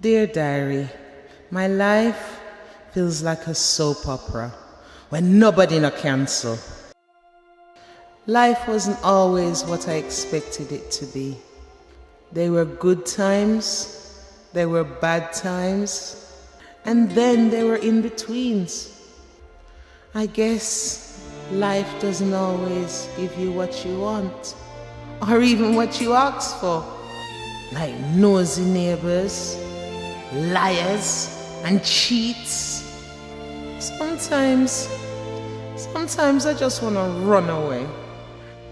Dear Diary, my life feels like a soap opera when nobody no cancel. Life wasn't always what I expected it to be. There were good times, there were bad times, and then there were in-betweens. I guess life doesn't always give you what you want, or even what you ask for. Like nosy neighbors, liars, and cheats. Sometimes I just want to run away.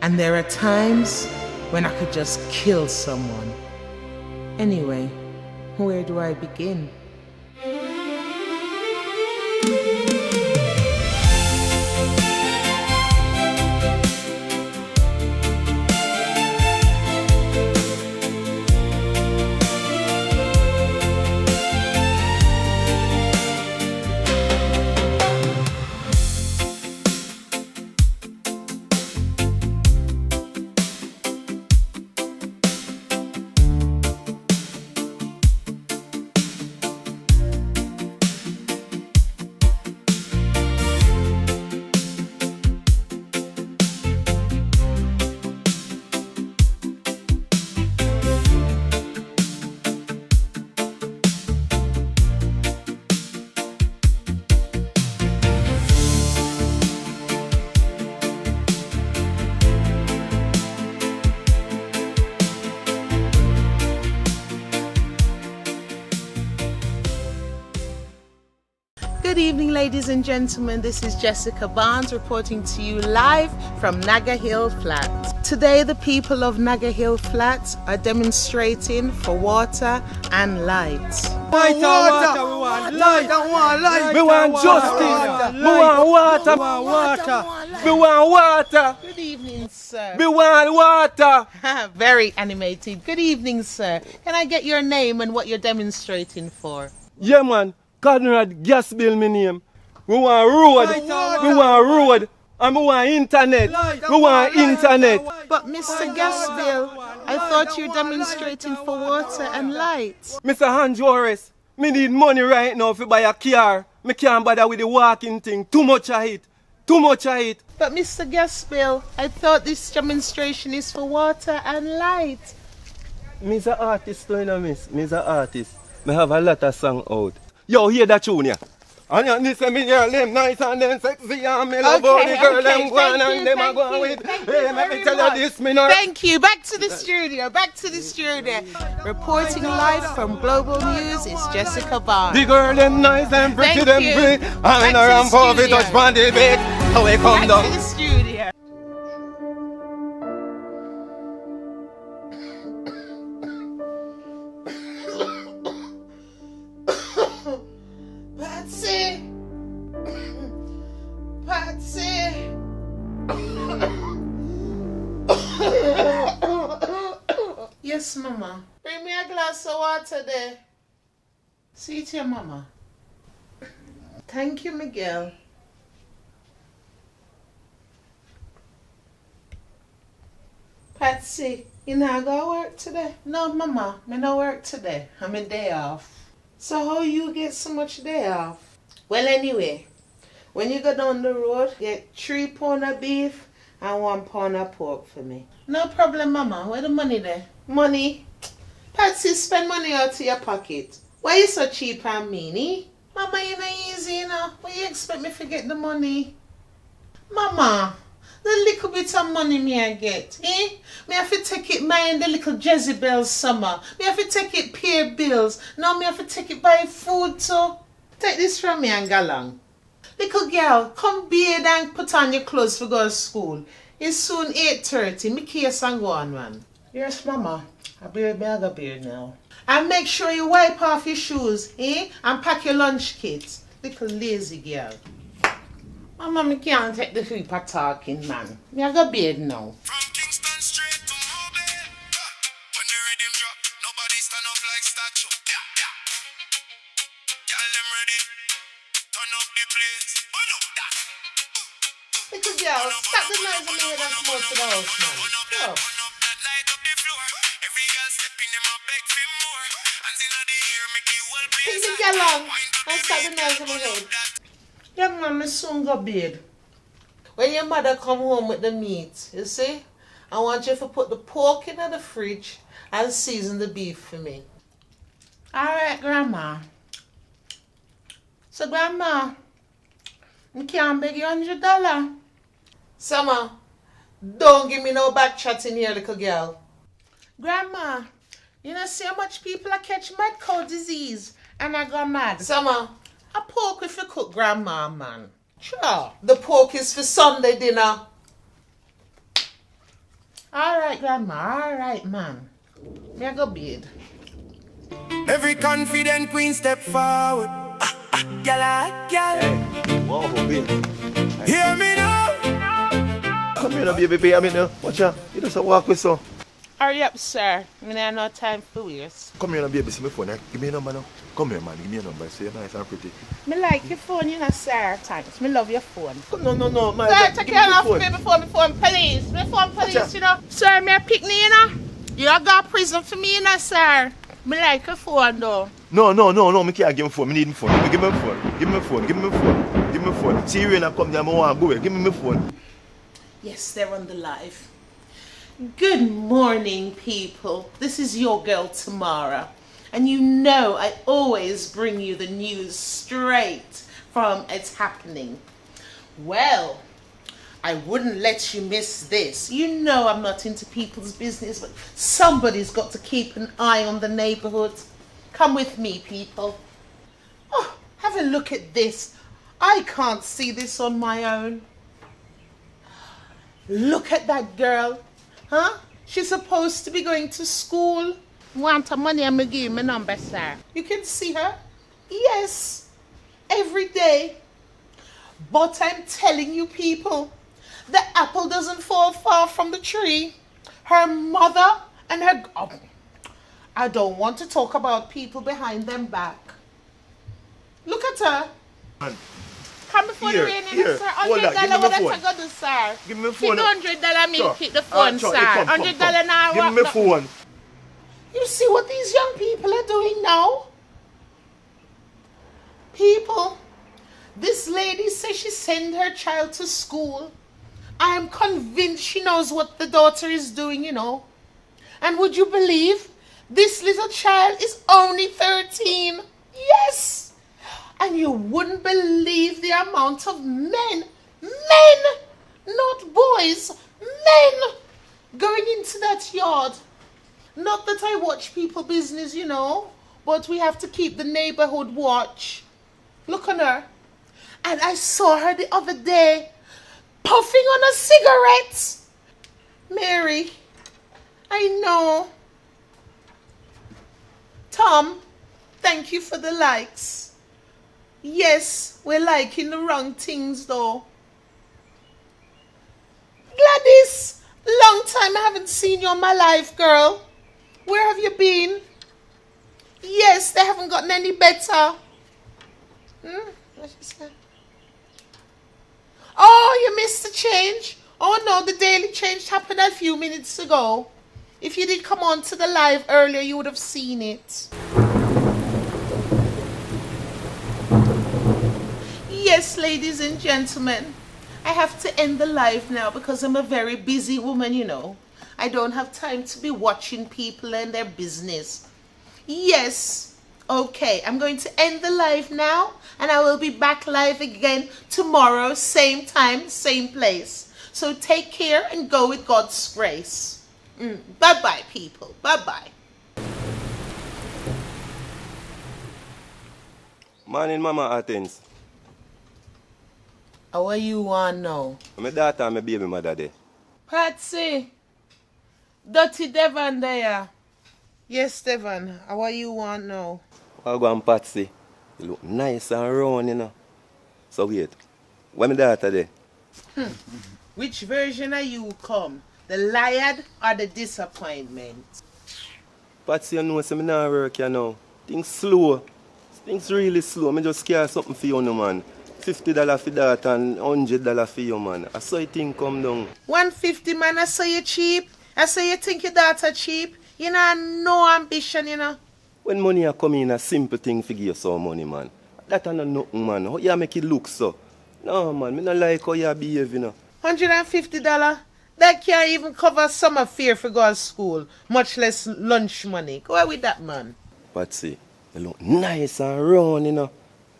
And there are times when I could just kill someone. Anyway, where do I begin? Good evening, ladies and gentlemen. This is Jessica Barnes reporting to you live from Naga Hill Flats. Today, the people of Naga Hill Flats are demonstrating for water and light. We want light. We want justice. We want water. We want water. Good evening, sir. We want water. Very animated. Good evening, sir. Can I get your name and what you're demonstrating for? Yeah, man. Conrad gas bill my name. We want road. We want road. And we want internet. We want internet. But Mr. Gasbill, I thought you were demonstrating for water and light. Mr. Hanjoris, me need money right now to buy a car. Me can't bother with the walking thing. Too much of it. Too much of it. But Mr. Gasbill, I thought this demonstration is for water and light. Me's an artist, you know, miss. Me's an artist. Me have a lot of song out. Yo, hear that tune, yeah? And you need to me girl, them nice and them sexy and me love all the girl them going and them are going with. Hey, let me tell you this, me know. Thank you. Back to the studio. Back to the studio. Reporting live from Global News is Jessica Barnes. The girl them nice and pretty them free. I'm in around for the touch on the bed. How we come down. Back to the studio. Patsy! Patsy! Yes, Mama. Bring me a glass of water there. See it here, Mama. Thank you, Miguel. Patsy, you not go to work today? No, Mama, me no work today. I'm a day off. So how you get so much day off? Well, anyway, when you go down the road, get 3 pounds of beef and 1 pound of pork for me. No problem, Mama. Where the money there? Money? Patsy, spend money out of your pocket. Why you so cheap and mean, eh? Mama, you not easy, you know. Why you expect me to get the money? Mama, the little bit of money me I get, eh? Me have to take it buying the little Jezebel summer. Me have to take it pay bills. Now me have to take it buy food too. Take this from me and go along. Little girl, come bathe and put on your clothes for go to school. It's soon 8:30. Me case and go on, man. Yes, Mama. I go beard now. And make sure you wipe off your shoes, eh? And pack your lunch kit. Little lazy girl. Mama, me can't take the food for talking, man. Me I go bed now. From Kingston straight to Mobile. When the rhythm drop, nobody stand up like statue. Y'all them ready? Turn up the place. Little girl, stop the noise and make that smoke to the house, man. Go. Turn up that light up the floor. Every girl stepping them a beg for more. Hands in the air, me make the whole place Take the hot. gallon Wind up and the start the beat, noise in my pull head. up that. Young man, me soon go bed. When your mother come home with the meat, you see, I want you to put the pork in the fridge and season the beef for me. Alright, Grandma. So, Grandma, I can't beg you $100. Summer, don't give me no back chat in here, little girl. Grandma, you know see how much people are catch mad cow disease and I go mad. Summer, a pork if you cook, Grandma, man. Sure. The pork is for Sunday dinner. Alright, Grandma, alright, man. Me I go bed. Every confident queen step forward. Gyal, gyal. Wow, baby. Hear me now. Come here, now, baby. I mean, watch out. You just walk with so. Hurry up, sir. I mean, I have no time for waste. Come here, now, baby. See my phone. Give me your number now. Come here, man. Give me your number. See, you're nice and pretty. Me like your phone, you know, sir. Thanks. Me love your phone. No, man. Sir, take care of me before me phone police. Me phone police, you know. Sir, me a pick me, you know. You a go prison for me, you know, sir. Me like your phone, though. No. Me can't give him phone. Me need him phone. Give me phone. Give me phone. Give me phone. Give me phone. See, you come there. I want to go away. Give me my phone. Yes, they're on the live. Good morning, people. This is your girl, Tamara. And you know I always bring you the news straight from It's Happening. Well, I wouldn't let you miss this. You know I'm not into people's business, but somebody's got to keep an eye on the neighborhood. Come with me, people. Oh, have a look at this. I can't see this on my own. Look at that girl. Huh? She's supposed to be going to school. Want her money, I'm going to give you my number, sir. You can see her? Yes. Every day. But I'm telling you, people, the apple doesn't fall far from the tree. Her mother and her... Oh, I don't want to talk about people behind them back. Look at her. Man. Come before Here, the rain, here. sir. Hold $100 on, give me my what phone. I got to, sir. Give me my phone. Keep the $100 me, Sure. keep the phone, Sure, sir. hey, come. $100 now. Give me my phone. You see what these young people are doing now? People, this lady says she sent her child to school. I am convinced she knows what the daughter is doing, you know. And would you believe this little child is only 13? Yes! And you wouldn't believe the amount of men, not boys, men, going into that yard. Not that I watch people business, you know, but we have to keep the neighborhood watch. Look on her. And I saw her the other day puffing on a cigarette. Mary, I know. Tom, thank you for the likes. Yes, we're liking the wrong things though. Gladys, long time I haven't seen you on my life, girl. Where have you been? Yes, they haven't gotten any better. What's she say? Oh, you missed the change. Oh no, the daily change happened a few minutes ago. If you did come on to the live earlier, you would have seen it. Yes, ladies and gentlemen, I have to end the live now because I'm a very busy woman, you know. I don't have time to be watching people and their business. Yes, okay, I'm going to end the live now and I will be back live again tomorrow, same time, same place. So take care and go with God's grace. Bye-bye, people. Bye-bye. Morning, Mama Hortense. How are you on now? My daughter and my baby mother there. Patsy, dirty Devon there. Yes, Devon. How are you on now? I'll go and Patsy. You look nice and round, you know. So wait, when my daughter there? Which version are you come? The liar or the disappointment? Patsy, you know, so me not work, you know. Things slow. Things really slow. Me just care something for you, no, man. $50 for that and $100 for you, man. I saw you think come down. 150, man. I saw you cheap. I saw you think your daughter cheap. You know, no ambition, you know. When money a come in, a simple thing for give you some money, man. That ain't nothing, man. How you make it look so? No, man, me not like how you behave, you know. $150? That can't even cover summer fare for go to school, much less lunch money. Go away with that, man. Patsy, you look nice and round, you know.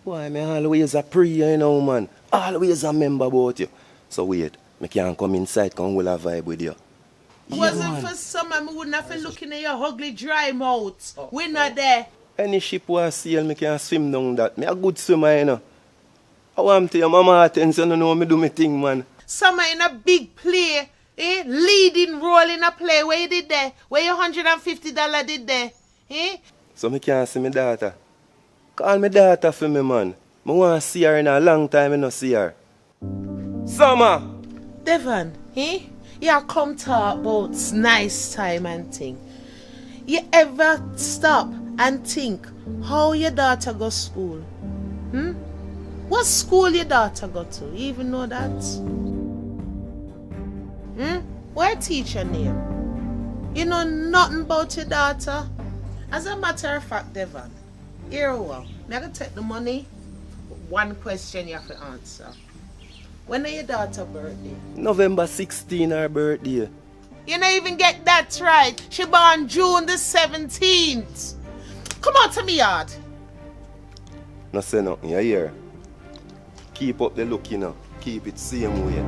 Boy, me always a pray, you know, man. Always a remember about you. So wait, me can't come inside, come will a vibe with you. Wasn't for summer, me wouldn't have been looking at your ugly dry mouth. We're not there. Any ship was sail, me can swim down that. Me a good swimmer, you know. I want to your mama Hortense, you know me do me thing, man. Summer in a big play, leading role in a play. Where you did there? Where your $150 did there? So me can't see my daughter. Call me daughter for me, man. I want to see her in a long time, I don't see her. Summer! Devon, you come talk about nice time and thing. You ever stop and think how your daughter go school? What school your daughter go to? You even know that? What teacher name? You know nothing about your daughter? As a matter of fact, Devon, here we are. I'm going to take the money. One question you have to answer. When is your daughter's birthday? November 16, her birthday. You don't even get that right. She born June the 17th. Come on to me yard. No say nothing, you hear? Keep up the look, you know. Keep it same way.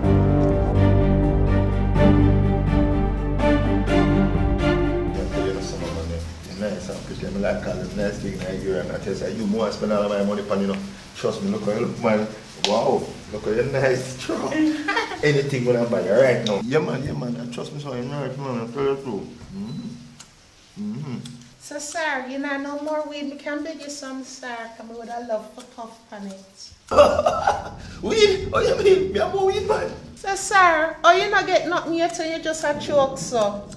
Nice and pretty. I like all the nice things I hear and I tell you, you more spend all of my money on, you know. Trust me, look how you look, man. Wow, look how you're nice, strong. Anything when I buy right now. Yeah, man, and trust me, so I'm right, man. I tell you the truth. So, sir, you know no more weed. We can beg you some, sir. Come with a love for puff on it. Weed? Oh, you mean? Me have more weed, man. So, sir, you not get nothing yet till you just a choke, so.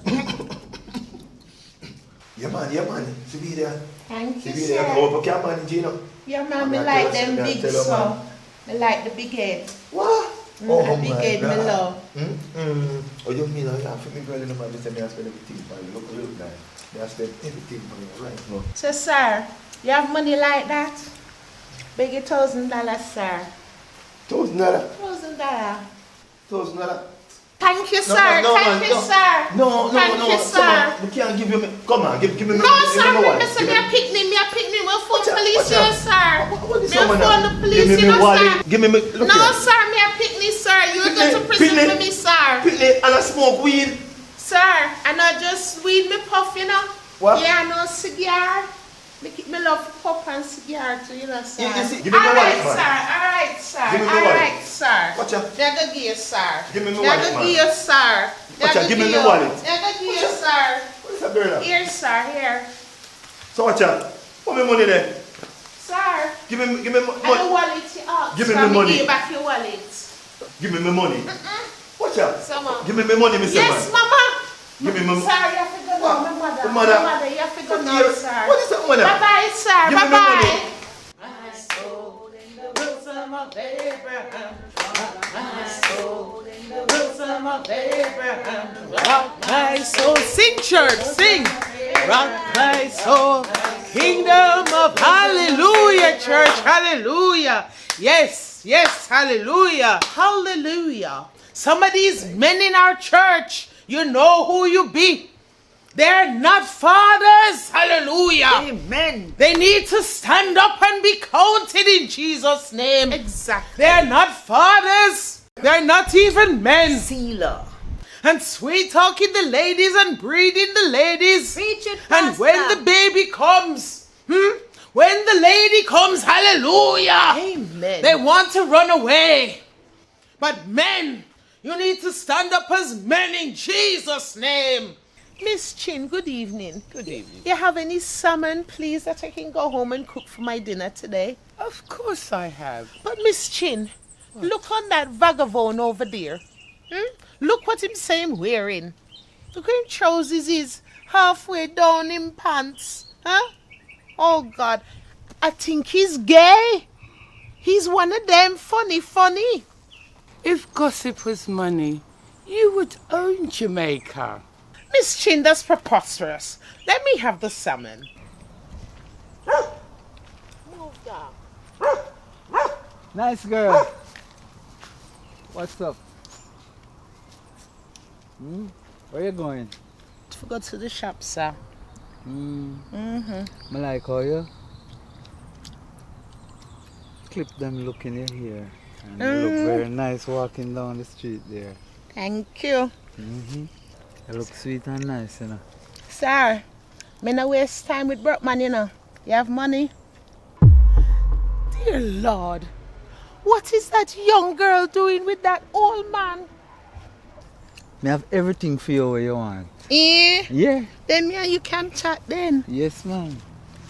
Yeah, man. See me there. Thank you, See me there. sir. Come up, okay, man, Gino. Yeah, man, me like them big, so. Me like the big head. What? Oh, big head, me love. Oh, you mean, I have to be girl in the man, say me I spend everything for you. Look, look, nice. Me I spend everything for you right now. So, sir, you have money like that? Beg you $1,000, sir. $1,000? $1,000. $1,000? Thank you, sir. Thank you, sir. No. Thank you, sir. We can't give you. Come on, give me. No, sir. Me a picnic. We'll phone police here, sir. What is We'll phone the police, you know, sir. Give me. Look no, here. sir. Me a picnic, sir. You will go to prison for me, sir. Picnic and I smoke weed. Sir, and I just weed me puff, you know. What? Yeah, no cigar. Me love puff and cigar too, you know, sir. Give me my wallet, man. All right, sir. Give me my wallet. All right, sir. Watch out. They're going to give you, sir. Give me my wallet, man. They're going to give you, sir. Watch out. Give me my wallet. They're going to give you, sir. What is that bird? Here, sir. Here. So watch out. Put me money there. Sir. Give me money. And the wallet you up. Give me my money. Give back your wallet. Give me my money. Watch out. Summer. Give me my money, Mr. Yes, Man. mama. Give me my money. Sir, you have to go now, my mother. The mother. My mother, you have to go now, sir. What is that, mother? Bye-bye, sir. Give me my Bye-bye. money. My soul in the bosom of Abraham. My soul in the bosom of Abraham. Rock my soul. Sing, church, sing. Rock my soul. Kingdom of hallelujah, church. Hallelujah. Yes, hallelujah. Hallelujah. Some of these men in our church, you know who you be. They're not fathers. Hallelujah. Amen. They need to stand up and be counted in Jesus' name. Exactly. They're not fathers. They're not even men. Sealer. And sweet talking the ladies and breeding the ladies. Preach it, and when Pastor. the baby comes, when the lady comes, hallelujah. Amen. They want to run away. But men, you need to stand up as men in Jesus' name. Miss Chin, good evening. Good evening. You have any salmon, please, that I can go home and cook for my dinner today? Of course I have. But Miss Chin, look on that vagabond over there. Look what him saying wearing. Look at him trousers is halfway down in pants. Huh? Oh God, I think he's gay. He's one of them funny. If gossip was money, you would own Jamaica. Miss Chin, that's preposterous. Let me have the salmon. Nice girl. What's up? Where you going? To go to the shop, sir. I like how you clip them look in your hair. And you look very nice walking down the street there. Thank you. You look sweet and nice, you know. Sir, me no waste time with broke man, you know. You have money? Dear Lord, what is that young girl doing with that old man? Me have everything for you what you want. Eh? Yeah. Then me and you can chat then. Yes, ma'am.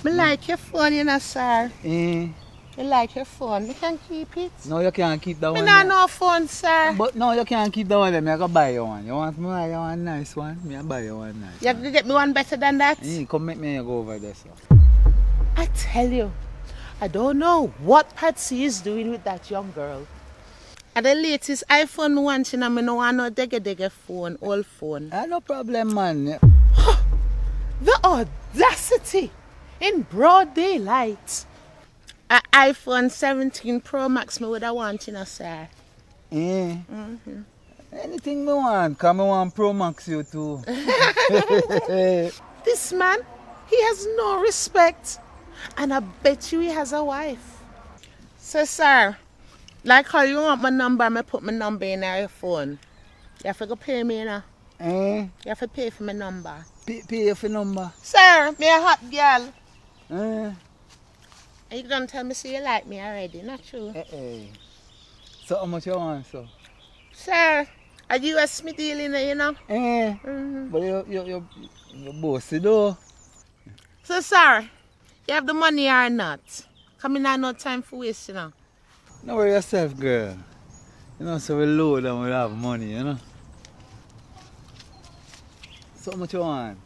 Me like your phone, you know, sir. Eh. Me like your phone. Me can keep it. No, you can't keep that Me one. not no phone, sir. But no, you can't keep that one. I can buy you one. You want me buy you one nice one? Me I buy you one nice. You can get me one better than that? Come make me go over there, sir. I tell you, I don't know what Patsy is doing with that young girl. And the latest iPhone want, you know, me no want no dege phone, old phone. No problem, man. The audacity in broad daylight. An iPhone 17 Pro Max me would have want, you know, sir. Anything me want, cause me want Pro Max you too. This man, he has no respect. And I bet you he has a wife. So, sir, like how you want my number, I put my number in your phone. You have to go pay me, you know. You have to pay for my number. Pay for number? Sir, me a hot girl. And you don't tell me so you like me already, not true? So how much you want, so? Sir, a US me dealing, you know? But you bossy though. So, sir, you have the money or not? Come in, I no time for waste, you know. Don't worry yourself, girl. You know, so we load and we have money, you know. So how much you want?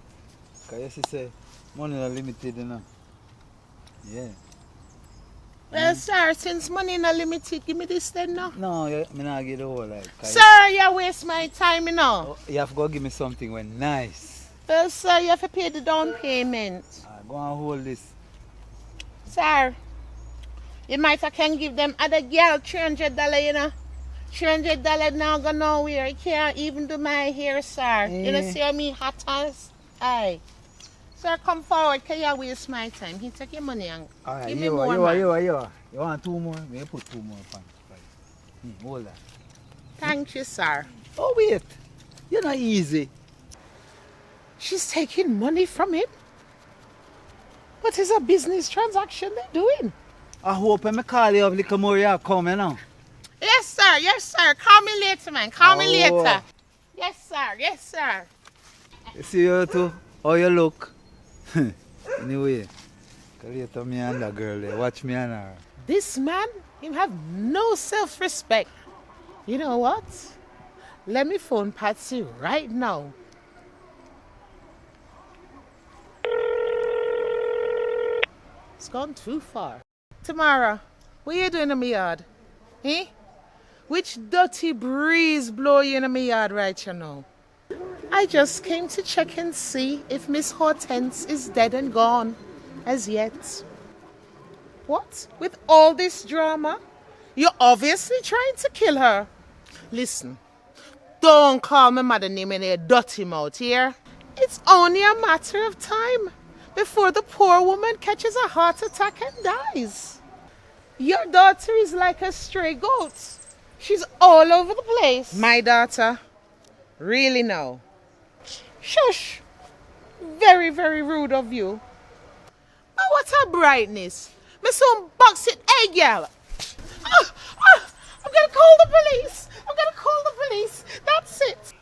Because you say money is limited, you know. Yeah. Well, sir, since money not limited, give me this then, no? No, I not give the whole like. Sir, you waste my time, you know. You have to go give me something when nice. Well, sir, you have to pay the down payment. Go and hold this. Sir, you might have can give them other girl $300, you know. $300 now go nowhere. You can't even do my hair, sir. You know, see me hot as? Aye. Sir, come forward, because you waste my time. He take your money and give me more, man. You want 2 more? May put 2 more on. Hold that. Thank you, sir. Oh, wait. You're not easy. She's taking money from him? What is a business transaction they're doing? I hope I call you up a little more, you come, you know. Yes, sir. Yes, sir. Call me later, man. Call me later. Yes, sir. Yes, sir. You see you too? How you look? Anyway, later me and that girl there. Watch me and her. This man, him have no self-respect. You know what? Let me phone Patsy right now. It's gone too far. Tamara, what you doing in my yard? Eh? Which dirty breeze blow you in my yard right you now? I just came to check and see if Miss Hortense is dead and gone as yet. What? With all this drama? You're obviously trying to kill her. Listen, don't call my mother name in a dirty mouth here. It's only a matter of time before the poor woman catches a heart attack and dies. Your daughter is like a stray goat. She's all over the place. My daughter? Really no. Shush. Very, very rude of you. But what a brightness. Me son box it. Hey, girl. I'm going to call the police. I'm going to call the police. That's it.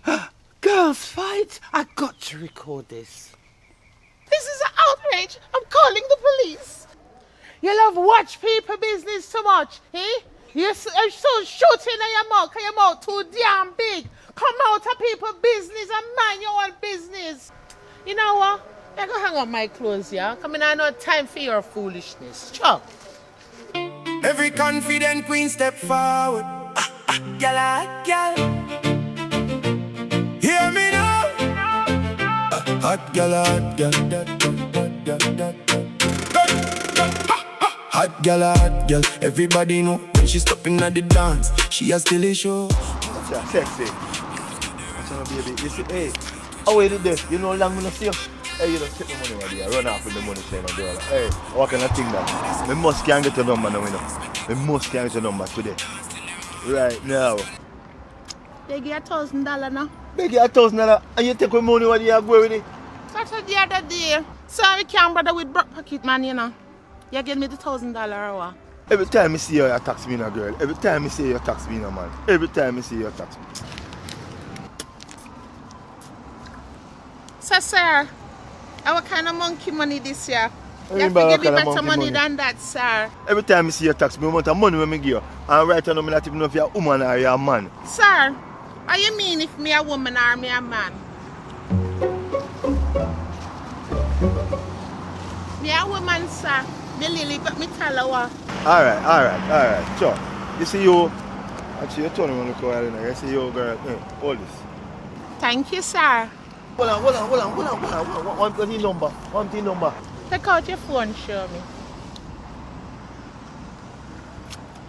Girls fight? I got to record this. This is an outrage. I'm calling the police. You love watch people business too much, eh? You're so shooting in your mouth because your mouth too damn big. Come out of people business and mind your own business. You know what? I'm going to hang up my clothes, yeah? Come in, I know time for your foolishness. Chop. Every confident queen step forward. Gal. Hear me now. Hot gal. Hot gal, everybody know. when she stepping at the dance. She has still a show. That's sexy. That's on baby. You see, hey, how are you this? You know how long I'm gonna see you? Hey, you don't take the money right there. Run off with the money, saying, girl. Hey, what kind of thing that? We must can't get your number now, you know. We must can't get your number today. Right now. They get $1,000 now. They get $1,000 and you take the money when you are going with it. That's the other day. So we can't bother with broke pocket man, you know. You give me the $1,000 or what? Every time I see you, you tax me, girl. Every time I see you, tax me, man. Every time I see you, tax me. So, sir, what kind of monkey money this year? You Hey, have to give me what kind of better monkey money money? than that, sir. Every time I see you, tax me, the amount of money when I give you. And right now, I'm not even know if you're a woman or you're a man. Sir, what you mean if me a woman or me a man? Me a woman, sir. Me Lily, but me tell her what. Alright. Sure. You see you. Actually, you're turning on the car, you know. You see you, girl. Hold this. Thank you, sir. Hold on. One thing number. Take out your phone, show me.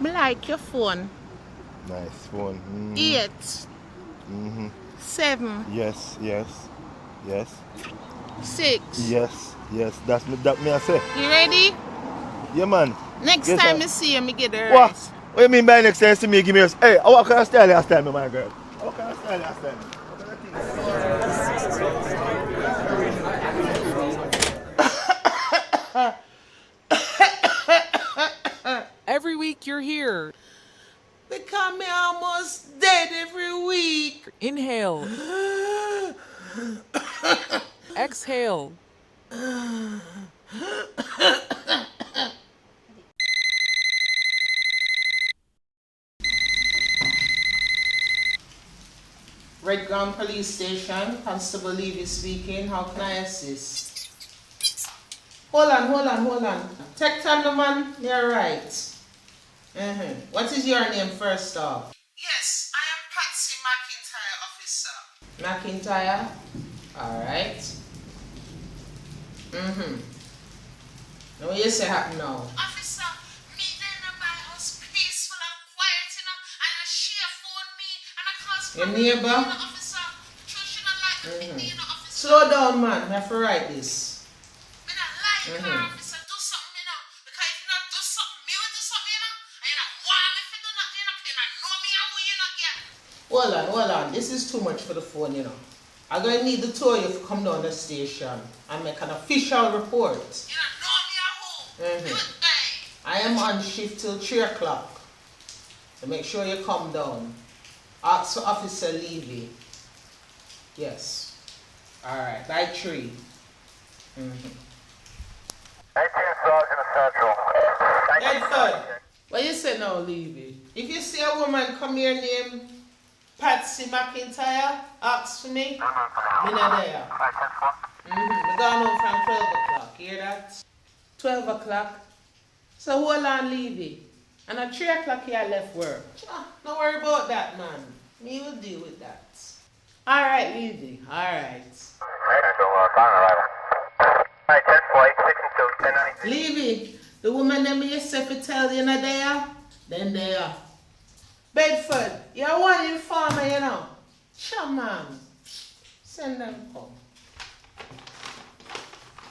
Me like your phone. Nice phone. 8 Mm-hmm. 7 Yes. 6. Yes. That me I say. You ready? Yeah, man. Next Yes, time sir. you see you, me get the What? rest. What you mean by next time you see me give me a... Hey, what kind of style last time, my girl? What kind of style last time? What kind of thing? Every week you're here. Because me almost dead every week. Inhale. Exhale. Red Ground Police Station, Constable Levy speaking. How can I assist? Hold on. Take time, the man. You're right. What is your name first off? Yes, I am Patsy McIntyre, officer. McIntyre? Alright. Now what you say happen now? Officer, me then in my house peaceful and quiet, you know, and a share phone me and I cause your neighbor? Officer, she not like me, you know, officer. Slow down, man. I have to write this. Me not like her, officer. Do something, you know. Because if you not do something, me will do something, you know. And you not want me to do nothing, you know. You not know me and who you not get. Hold on. This is too much for the phone, you know. I'm going to need the two of you to come down the station and make an official report. You don't know me or who? I am on shift till 3 o'clock. So make sure you come down. Ask for Officer Levy. Yes. Alright, by 3. 18 Sergeant Central. Bedford, what you say now, Levy? If you see a woman come here named Patsy McIntyre, ask for me. Me not there. We're going home from 12 o'clock. Hear that? 12 o'clock. So hold on, Levy. And at 3 o'clock you left work. Don't worry about that, man. Me will deal with that. Alright, Levy. Alright. Levy, the woman them yourself to tell you not there, then there. Bedford, you're one informer, you know. Sure, man. Send them come.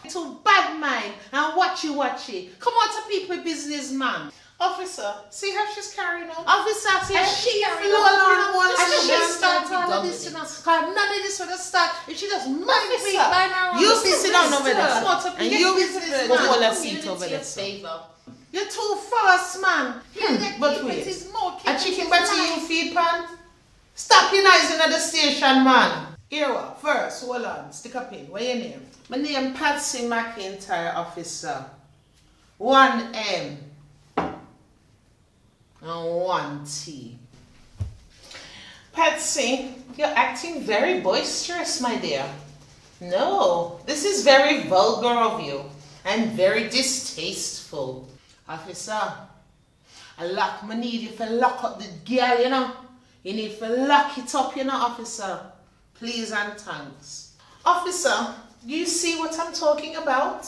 To bad mind and watchy. Come on to people business, man. Officer, see how she's carrying on? Officer, see how she's carrying on? And she started all of this, you know. Because none of this would have started if she just money me by now. You sit down over there. Come on to people. And you go hold a seat over there. You're too fast, man. But wait, a chicken butter you feed pan? Stop your eyes in the station, man. Here what? First, hold on. Stick a pin. What's your name? My name Patsy McIntyre, officer. 1M and 1T. Patsy, you're acting very boisterous, my dear. No, this is very vulgar of you and very distasteful. Officer, I need you to lock up the girl, you know. You need to lock it up, you know, officer. Please and thanks. Officer, you see what I'm talking about?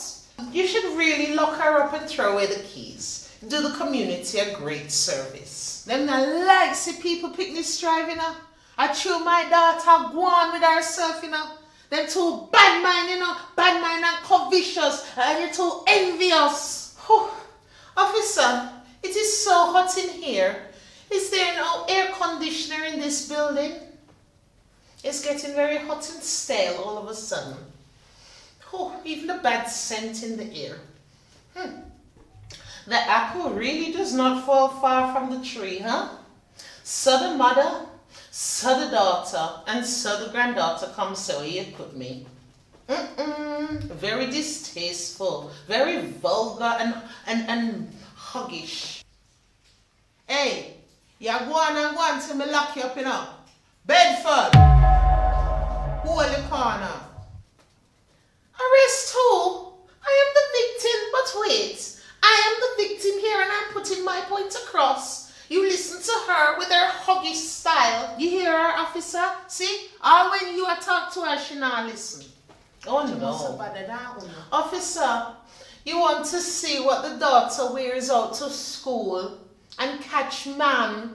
You should really lock her up and throw away the keys. do the community a great service. Them not like see people picnic driving up. I chew my daughter go on with herself, you know. Them too bad mind, you know, bad mind and covetous, and you're too envious. Whew. Officer, it is so hot in here. Is there no air conditioner in this building? It's getting very hot and stale all of a sudden. Oh, even the bad scent in the air. The apple really does not fall far from the tree, huh? So the mother, so the daughter, and so the granddaughter come so you put me. Very distasteful, very vulgar and huggish. Hey, you go on till me lock you up, you know. Bedford, hold the corner. Arrest who? I am the victim, but wait. I am the victim here and I'm putting my point across. You listen to her with her huggish style. You hear her, officer? See? All when you talk to her, she not listen. Oh no. Officer, you want to see what the daughter wears out to school and catch man?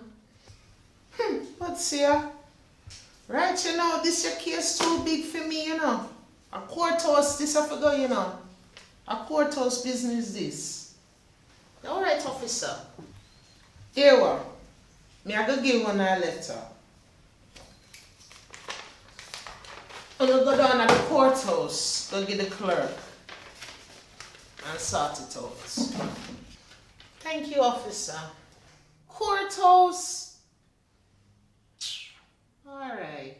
Let's see her. Right, you know, this your case too big for me, you know. A courthouse, this I forgot, you know. A courthouse business, this. All right, officer. Here we are. Me I go give one a letter. I'm gonna go down at the courthouse, go get the clerk, and sort it out. Thank you, officer. Courthouse. All right.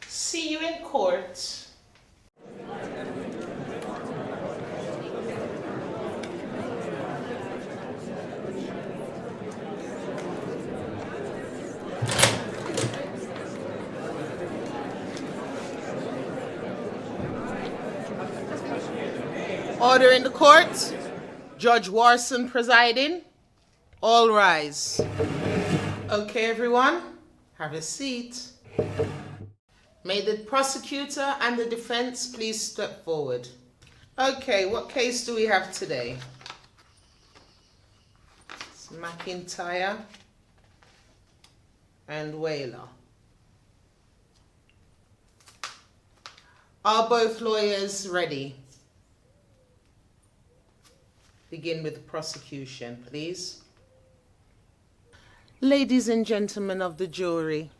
See you in court. Order in the court. Judge Warson presiding. All rise. Okay, everyone, have a seat. May the prosecutor and the defense please step forward. Okay, what case do we have today? It's McIntyre and Whaler. Are both lawyers ready? Begin with the prosecution, please. Ladies and gentlemen of the jury,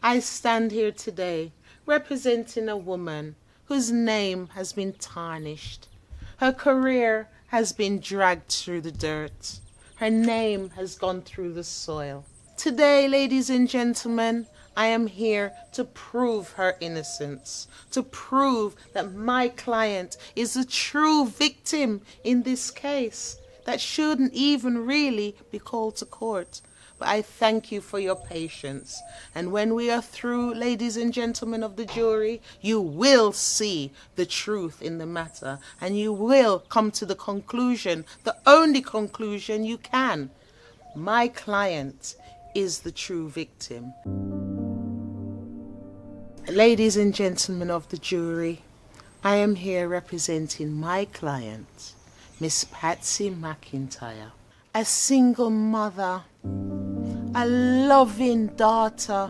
I stand here today representing a woman whose name has been tarnished. Her career has been dragged through the dirt. Her name has gone through the soil. Today, ladies and gentlemen, I am here to prove her innocence, to prove that my client is the true victim in this case that shouldn't even really be called to court. But I thank you for your patience. And when we are through, ladies and gentlemen of the jury, you will see the truth in the matter. And you will come to the conclusion, the only conclusion you can. My client is the true victim. Ladies and gentlemen of the jury, I am here representing my client, Miss Patsy McIntyre, a single mother, a loving daughter,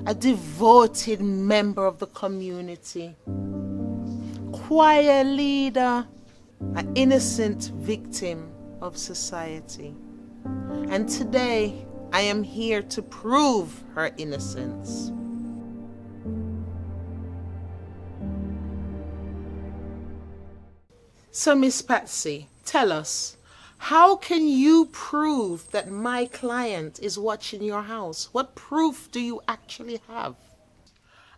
a devoted member of the community, choir leader, an innocent victim of society. And today, I am here to prove her innocence. So, Miss Patsy, tell us, how can you prove that my client is watching your house? What proof do you actually have?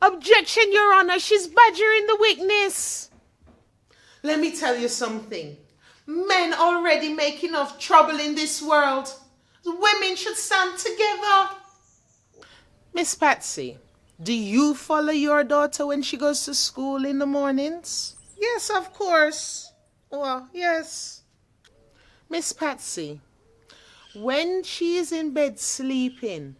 Objection, Your Honor, she's badgering the witness. Let me tell you something. Men already make enough trouble in this world. Women should stand together. Miss Patsy, do you follow your daughter when she goes to school in the mornings? Yes, of course. Well, yes. Miss Patsy, when she is in bed sleeping,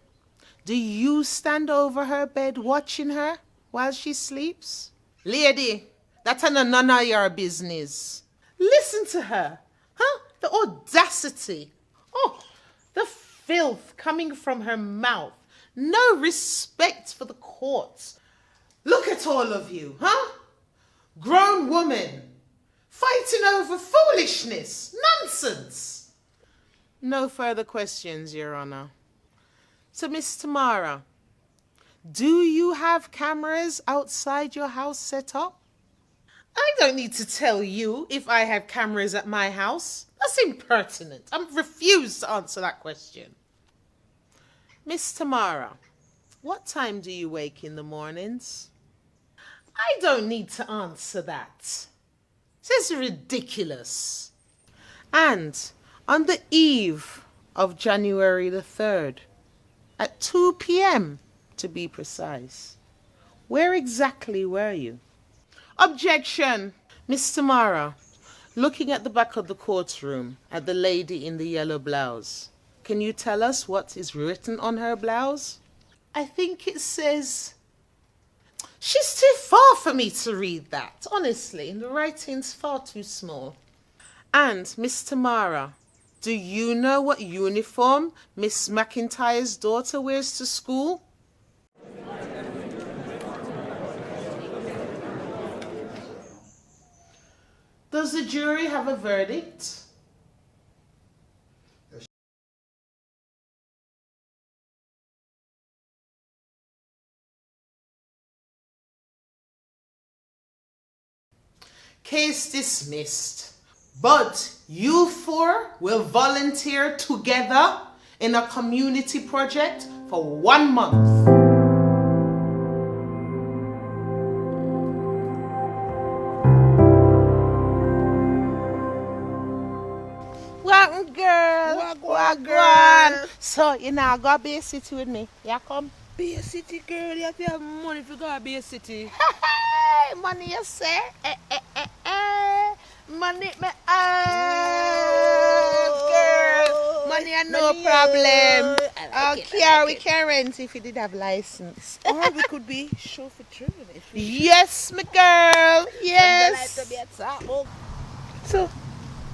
do you stand over her bed watching her while she sleeps? Lady, that's none of your business. Listen to her. Huh? The audacity. Oh, the filth coming from her mouth. No respect for the courts. Look at all of you, huh? Grown women fighting over foolishness, nonsense. No further questions, Your Honor. So, Miss Tamara, do you have cameras outside your house set up? I don't need to tell you if I have cameras at my house. That's impertinent. I refuse to answer that question. Miss Tamara, what time do you wake in the mornings? I don't need to answer that. This is ridiculous. And on the eve of January the 3rd, at 2 p.m. to be precise, where exactly were you? Objection! Miss Tamara, looking at the back of the courtroom at the lady in the yellow blouse, can you tell us what is written on her blouse? I think it says... She's too far for me to read that, honestly. The writing's far too small. And, Miss Tamara, do you know what uniform Miss McIntyre's daughter wears to school? Does the jury have a verdict? Case dismissed. But you four will volunteer together in a community project for 1 month. What girl? What girl? So you now go be a city with me. Yeah, come. Be a city girl, you have to have money if you go be a city. Hey, money you say? Money me girl. Money and no problem. We can rent if you did have license. Or we could be chauffeur driven. Yes, my girl. Yes. So,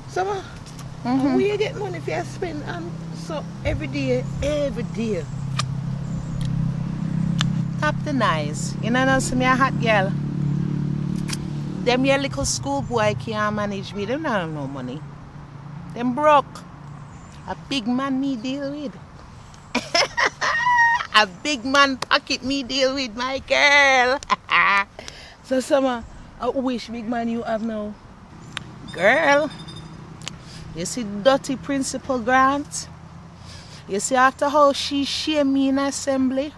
Summer, where you get money if you spend so every day? Tap the nice. You know, see me a hot girl. Them your little schoolboy can't manage me. They don't have no money. Them broke. A big man me deal with. A big man pocket me deal with, my girl. So, Summer, which big man you have now? Girl, you see dirty Principal Grant? You see after how she shame me in assembly?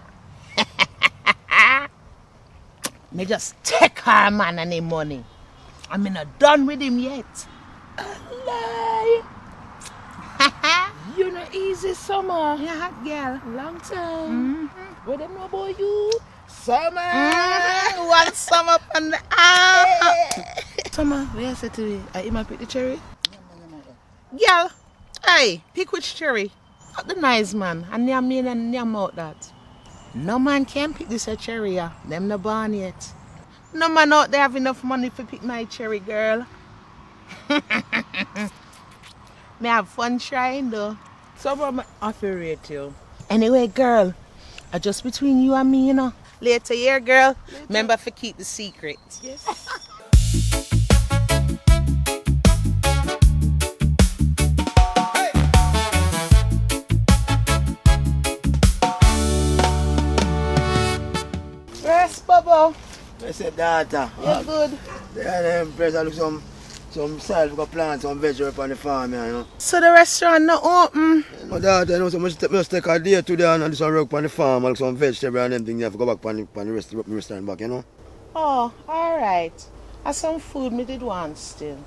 Me just take her man and him money. I'm not done with him yet. Lie. You know easy, Summer. Yeah, hot girl. Long time. What them know about you? Summer. One summer on the Summer, where I said to you, I might pick the cherry? Girl, hey, pick which cherry. Not the nice man. And near me and near out that. No man can pick this a cherry, yeah. Them no born yet. No man out there have enough money to pick my cherry, girl. Me have fun trying though. Summer, I feel rate you. Anyway, girl, just between you and me, you know. Later, yeah, girl. Remember to keep the secret. Yes. Yes, Bubba. I said data. You're good. Yeah, I look some side we got plant some vegetables on the farm, you know. So the restaurant not open? No data, you know, so must take a day today and do some work on the farm, and some vegetables and them things. You have to go back on the restaurant back, you know. Oh, alright. And some food me did want still.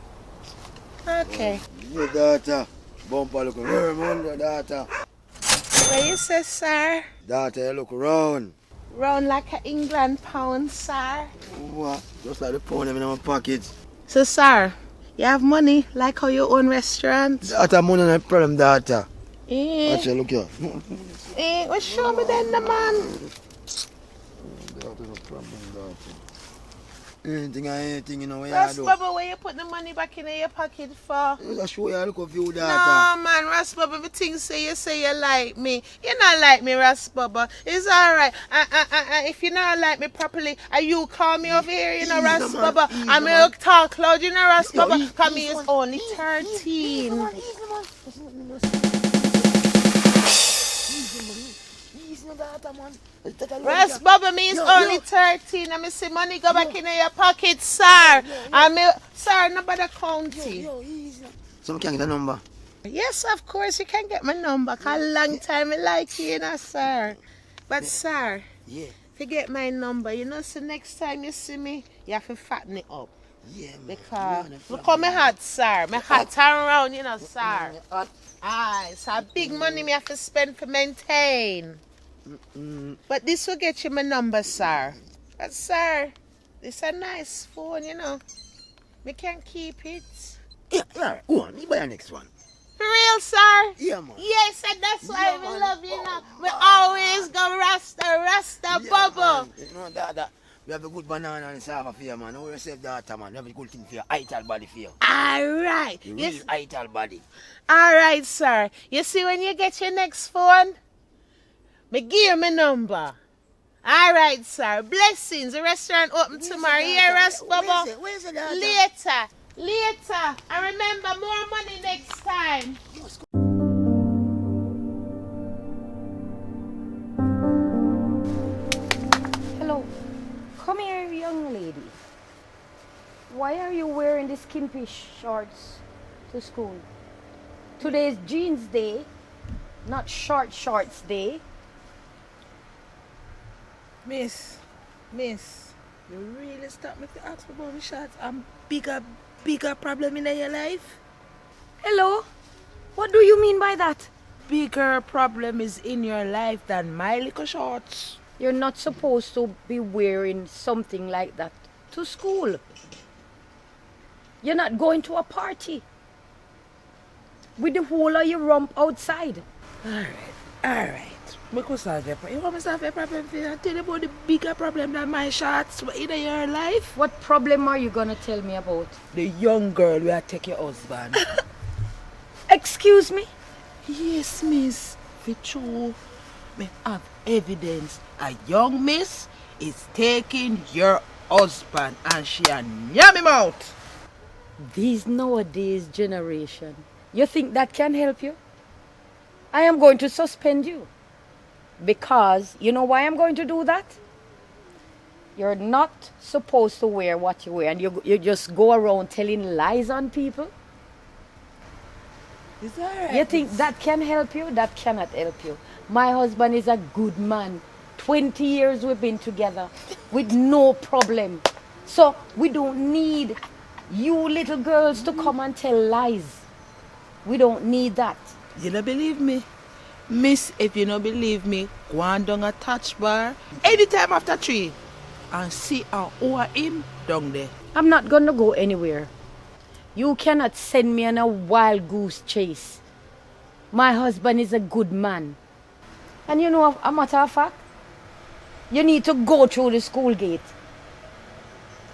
Okay. Yeah, data. Bumper look around, data. What you say, sir? Data, you look around. Round like an England pound, sir. What? Just like the pound in my pocket. So, sir, you have money like how you own restaurant? Data money no problem, data. Eh? Look here. Well, show me then the man. Data no problem, data. Anything, you know, where you Ras do. Bubba, where you put the money back in your pocket for? Just show you look of you, daughter. No, man, Ras Bubba, everything say you like me. You not like me, Ras Bubba. It's alright. If you not like me properly, you call me over here, you know, Ras Bubba. I may talk loud, you know, Ras Bubba. Because me is only 13. Ras Bubba, me is only 13. I see money go back in your pocket, sir. Sir, nobody county. So I can get a number. Yes, of course, you can get my number. Cause a long time I like you, you know, sir. But, sir, if you get my number, you know, so next time you see me, you have to fatten it up. Yeah, man. Because, look how my hat, sir. My hat turn around, you know, sir. Aye, so big money me have to spend for maintain. But this will get you my number, sir. But, sir, this a nice phone, you know. We can keep it. Yeah, go on, you buy the next one. For real, sir? Yeah, man. Yes, and that's why we love you, know. We always go Rasta bubble. You know, that. We have a good banana and salve for you, man. We receive that, man. We have a good thing for your ital body for you. Alright. Yes. Ital body. Alright, sir. You see when you get your next phone? Me give you my number. Alright, sir. Blessings. The restaurant open tomorrow. Here, Ras Bubba. Where's the data? Later. And remember, more money next time. Hello. Come here, young lady. Why are you wearing these skimpy shorts to school? Today is jeans day, not shorts day. Miss, you really stop me to ask me about my shots. I'm bigger problem in your life. Hello? What do you mean by that? Bigger problem is in your life than my little shorts. You're not supposed to be wearing something like that to school. You're not going to a party with the whole of your rump outside. Alright. Because solve your problem. You want me to solve your problem for you? Tell you about the bigger problem than my shots in your life. What problem are you gonna tell me about? The young girl will take your husband. Excuse me? Yes, miss. For true, me have evidence. A young miss is taking your husband and she a yam him out. These nowadays generation, you think that can help you? I am going to suspend you. Because, you know why I'm going to do that? You're not supposed to wear what you wear and you just go around telling lies on people. Is that right? You think that can help you? That cannot help you. My husband is a good man. 20 years we've been together with no problem. So we don't need you little girls to come and tell lies. We don't need that. You don't believe me? Miss, if you don't believe me, go on down a touch bar anytime after 3 and see how over him down there. I'm not going to go anywhere. You cannot send me on a wild goose chase. My husband is a good man. And you know, a matter of fact, you need to go through the school gate.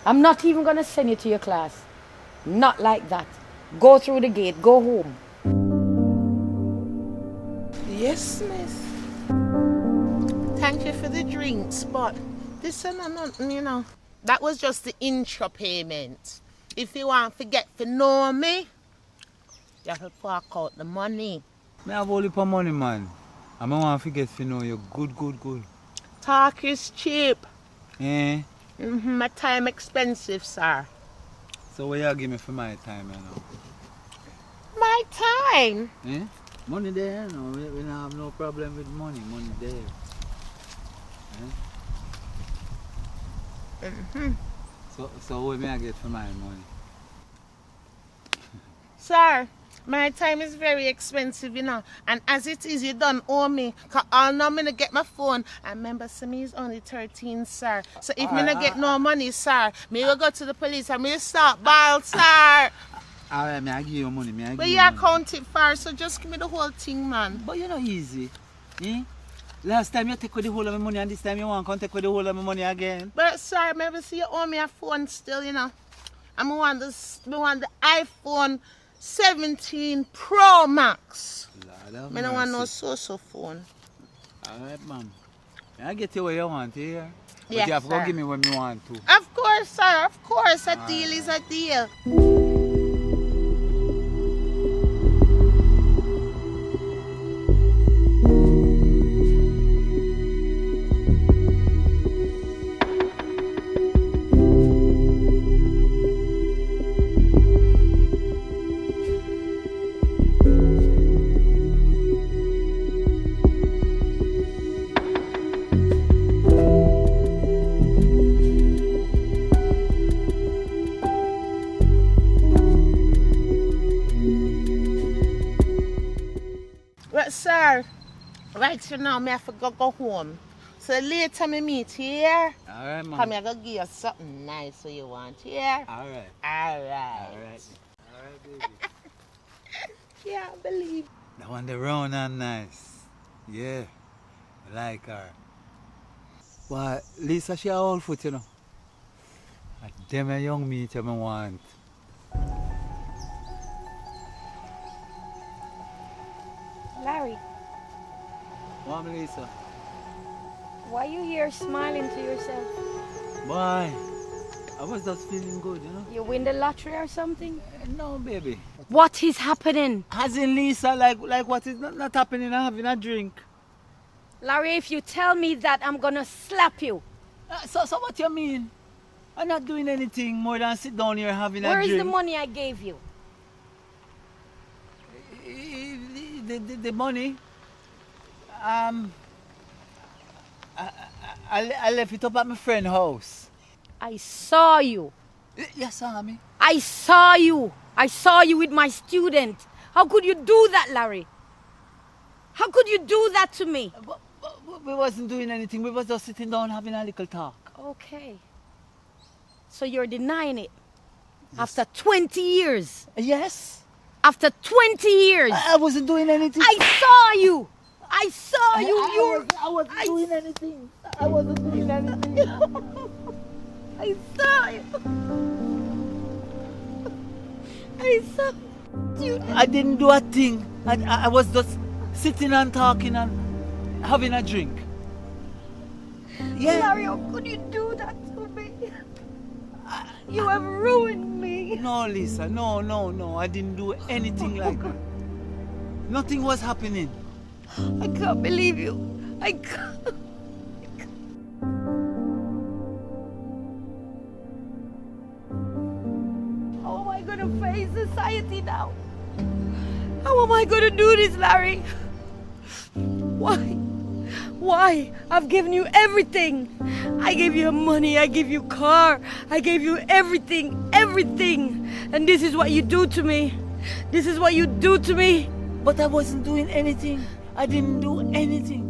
I'm not even going to send you to your class. Not like that. Go through the gate, go home. Yes, miss. Thank you for the drinks, but this is not, you know, that was just the intro payment. If you want to get to know me, you have to fork out the money. I have only for money, man. I want to get to know you good. Talk is cheap. Eh? My time expensive, sir. So what you give me for my time, you know? My time? Eh? Money there, no. We don't have no problem with money. Money there. Eh? So what may I get for my money? Sir, my time is very expensive, you know. And as it is, you don't owe me. Because all now I'm going to get my phone. And remember, me is only 13, sir. So if me not get no money, sir, me will go to the police and me start ball, sir. Alright, I give you money. But you account it for, so just give me the whole thing, man. But you know easy. Eh? Last time you take with the whole of my money and this time you want to come take with the whole of my money again. But sorry, maybe see you owe me a phone still, you know. I want the iPhone 17 Pro Max. Lord I don't want no so phone. Alright, ma'am. I get you what you want here. But Yes, you have to go sir. give me what me want to. Of course, sir. Of course. A deal is a deal. Well, sir, right so now, I have to go home. So later me meet here. Alright, ma'am. Come here, go give you something nice so you want here. Alright. Alright. Alright, baby. Yeah, I believe. That one the round and nice. Yeah. I like her. Why, Lisa, she a old foot, you know. And them a young meat you me want. Larry, Mom, Lisa. why you here smiling to yourself? Boy, I was just feeling good, you know. You win the lottery or something? No, baby. What is happening? As in Lisa, like what is not happening, I'm having a drink. Larry, if you tell me that, I'm gonna slap you. So what you mean? I'm not doing anything more than sit down here having a Where drink. is the money I gave you? The money? I left it up at my friend's house. I saw you. You saw me? I saw you. I saw you with my student. How could you do that, Larry? How could you do that to me? But we wasn't doing anything. We was just sitting down having a little talk. Okay. So you're denying it? Yes. After 20 years? Yes. After 20 years? I wasn't doing anything. I saw you. I saw you. I wasn't doing anything. I wasn't doing anything. I saw you. I saw you. I didn't do a thing. I was just sitting and talking and having a drink. Yeah. Larry, how could you do that to me? You have ruined me. No, Lisa. No. I didn't do anything like that. Nothing was happening. I can't believe you. I can't. How am I going to face society now? How am I going to do this, Larry? Why? I've given you everything. I gave you money, I gave you car, I gave you everything. And this is what you do to me. This is what you do to me. But I wasn't doing anything. I didn't do anything.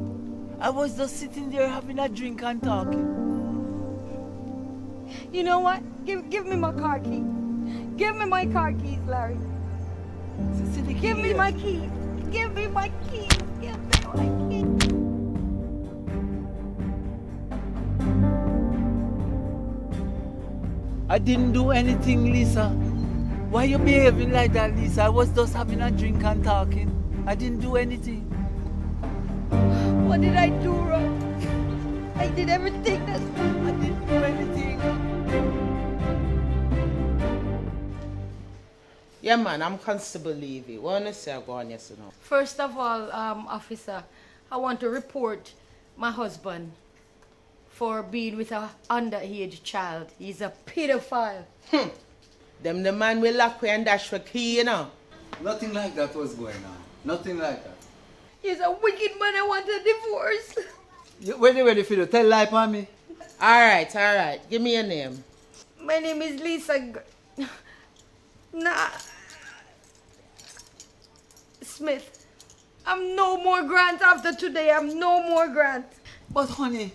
I was just sitting there having a drink and talking. You know what? Give me my car key. Give me my car keys, Larry. Give me my keys. Give me my keys. Give me my keys. I didn't do anything, Lisa. Why you behaving like that, Lisa? I was just having a drink and talking. I didn't do anything. What did I do wrong? I did everything that I didn't do anything. Yeah, man, I'm Constable Levy. What want to say go on, yes or no? First of all, officer, I want to report my husband for being with an underage child. He's a pedophile. Them the man will lock away and dash for key, you know. Nothing like that was going on. Nothing like that. He's a wicked man. I want a divorce. You ready for you? Tell lie on me. All right. Give me your name. My name is Lisa Smith. I'm no more Grant after today. I'm no more Grant. But honey,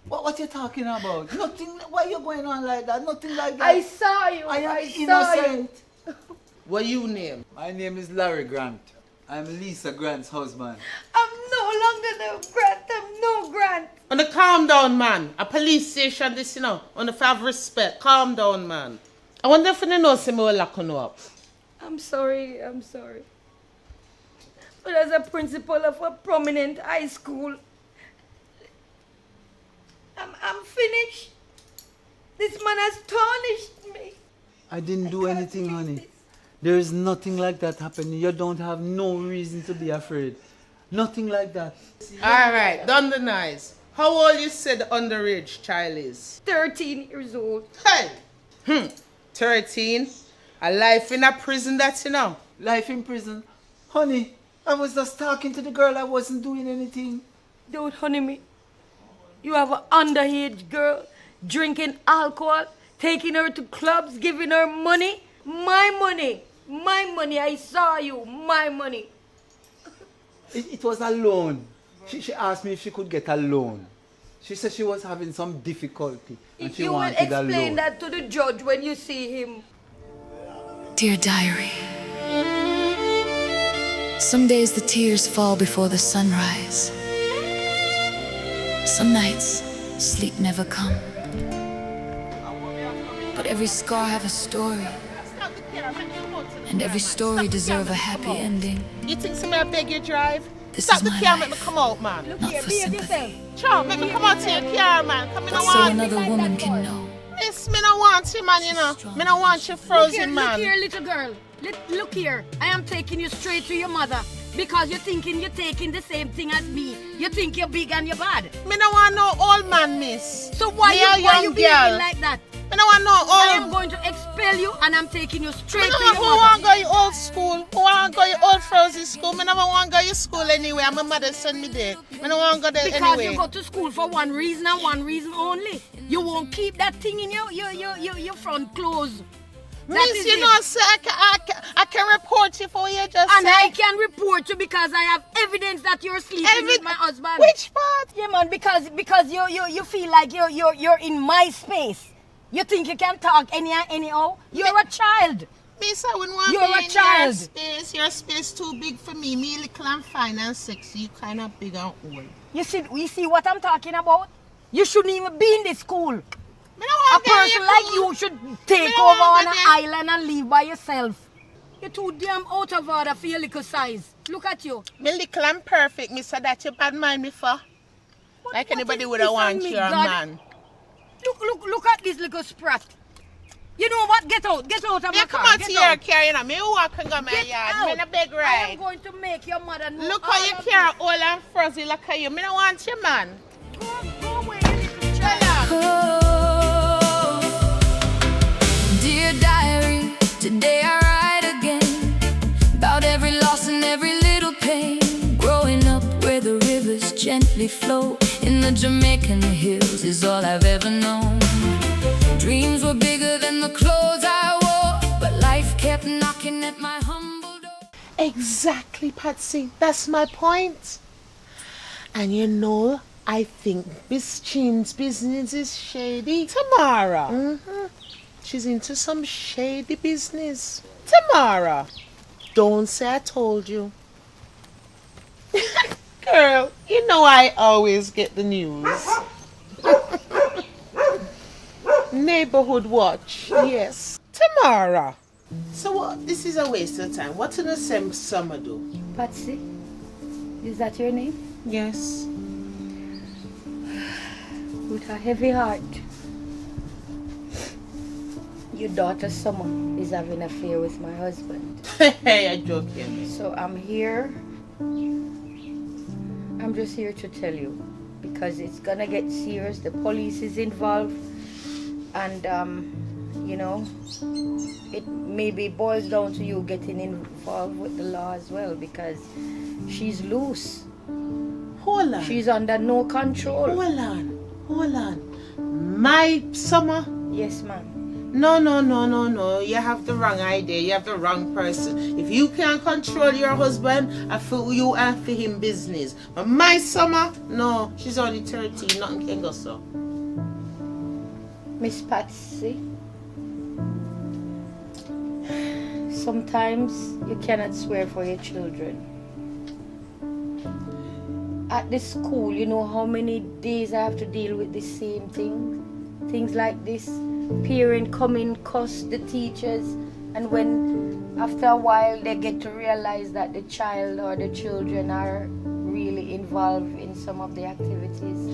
what you talking about? Nothing. Why you going on like that? Nothing like that. I saw you. I am saw innocent. you. What you name? My name is Larry Grant. I'm Lisa Grant's husband. I'm no longer the Grant. I'm No, Grant. On the calm down, man. A police station, this, you know. On the have respect. Calm down, man. I wonder if you know me will lock you up. I'm sorry. But as a principal of a prominent high school, I'm finished. This man has tarnished me. I didn't do anything, honey. There is nothing like that happening. You don't have no reason to be afraid. Nothing like that. Alright, done the nice. How old you said the underage child is? 13 years old. Hey! 13? A life in a prison, that you know. Life in prison? Honey, I was just talking to the girl. I wasn't doing anything. Don't honey me. You have an underage girl drinking alcohol, taking her to clubs, giving her money. My money. I saw you. My money. It was a loan. She asked me if she could get a loan. She said she was having some difficulty and she wanted a loan. You will explain that to the judge when you see him. Dear diary, some days the tears fall before the sunrise. Some nights sleep never come. But every scar have a story, and every story deserve a happy ending. You think somebody beg you drive? This Stop is the my car, life. make me come out, man. Not for sympathy, Child, make me come out to your car, man. Come in, but I so want another woman can know. Miss, me no want you, man, you know. Me no want you frozen, man. Look here, little girl. Look here. I am taking you straight to your mother because you're thinking you're taking the same thing as me. You think you're big and you're bad. Me no want no old man, miss. So why you behaving like that? Me no want no old. I am going to expel you and I'm taking you straight to your mother. Who want go your old school? Who want go your old frozen school? Me never want go your school anyway. My mother send me there. Me no want go there because anyway. You go to school for one reason and one reason only. You won't keep that thing in your front clothes. Miss, you know, sir, I can report you for what you just and said. I can report you because I have evidence that you're sleeping with my husband. Which part? Yeah, man, because you feel like you're in my space. You think you can talk anyhow? You're a child. Miss, I wouldn't want You're to be a in child. your space. Your space too big for me. Me little and fine and sexy. You kind of big and old. You see what I'm talking about? You shouldn't even be in this school. A person like you should take over on an island and live by yourself. You're too damn out of order for your little size. Look at you. Me little and perfect, miss, so that you bad mind me for. Like anybody would have want you, a man. Look at this little sprat. You know what? Get out of my car. Come out to your car, you know. Me walk and go my yard. Me in a big ride. I am going to make your mother know. Look how your car old and fuzzy. Look at you. Me don't want you, man. Go away, you little child. Oh, dear diary, today I write again about every loss and every little pain. Growing up where the rivers gently flow in the Jamaican hills is all I've ever known. Dreams were bigger than the clothes I wore, but life kept knocking at my humble door. Exactly, Patsy. That's my point. And you know, I think Miss Jean's business is shady. Tamara. She's into some shady business. Tamara. Don't say I told you. Girl, you know I always get the news. Neighborhood watch, yes. Tamara. So what? This is a waste of time. What in the same summer do? Patsy, is that your name? Yes. With a heavy heart, your daughter Summer is having an affair with my husband. Hey, I'm joking. So I'm here. I'm just here to tell you because it's gonna get serious. The police is involved, and you know, it maybe boils down to you getting involved with the law as well because she's loose. Hold on. She's under no control. Hold on. My Summer? Yes, ma'am. No. You have the wrong idea. You have the wrong person. If you can't control your husband, I feel you and for him business. But my Summer, no. She's only 13. Nothing can go so. Miss Patsy, sometimes you cannot swear for your children. at the school, you know how many days I have to deal with the same thing? Things like this. Parent come in, cuss the teachers, and when after a while they get to realize that the child or the children are really involved in some of the activities.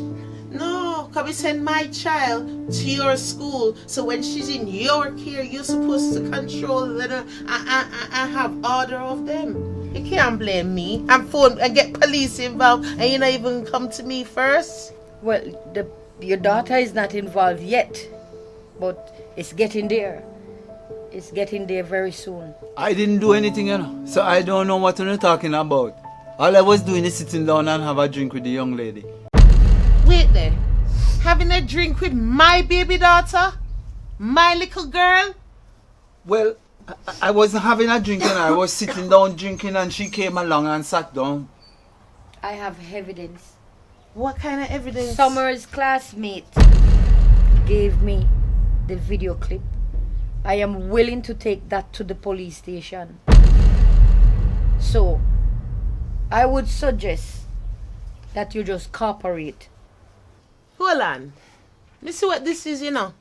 No, can we send my child to your school so when she's in your care, you're supposed to control them and have order of them? You can't blame me. I'm phone and get police involved and you not even come to me first. Well, your daughter is not involved yet, but it's getting there. It's getting there very soon. I didn't do anything, you know, so I don't know what you're talking about. All I was doing is sitting down and have a drink with the young lady. Wait there. Having a drink with my baby daughter? My little girl? Well, I wasn't having a drink and I was sitting down drinking and she came along and sat down. I have evidence. What kind of evidence? Summer's classmate gave me the video clip. I am willing to take that to the police station. So, I would suggest that you just cooperate. Hold on. Me see what this is, you know.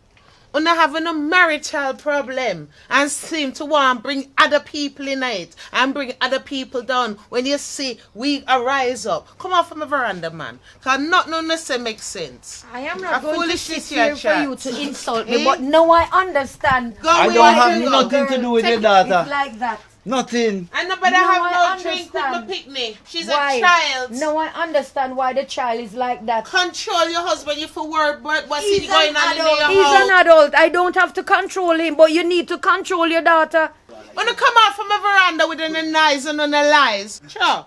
Una having a marital problem and seem to want to bring other people in it and bring other people down when you see we arise up. Come off from a veranda, man. Because nothing on this makes sense. I am not going to sit here here for you to insult me, but now I understand. I don't have nothing to do with your daughter. It's like that. Nothing. And nobody have no drink with my picnic. She's a child. No, I understand why the child is like that. Control your husband. You for work, but what's he going on in your house? He's an adult. I don't have to control him, but you need to control your daughter. Wanna come out from a veranda with an eyes and on the lies? Sure.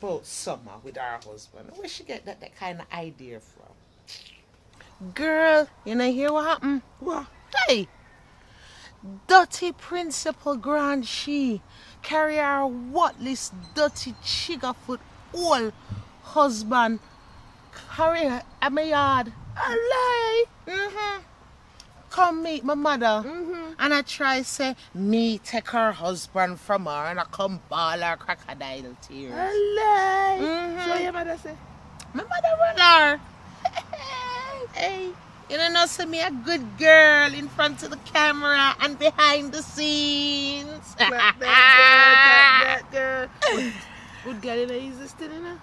About Summer with her husband. Where she get that kind of idea from? Girl, you know hear what happened? What? Hey. Dirty principal grand she carry her whatless dirty chiggerfoot old husband carry her at my yard. I lie. Come meet my mother. And I try say me take her husband from her and I come ball her crocodile tears. I lie. So your mother say? My mother run her. Hey. You know, see me a good girl in front of the camera and behind the scenes. that girl. Good girl, you know, easy still, you know?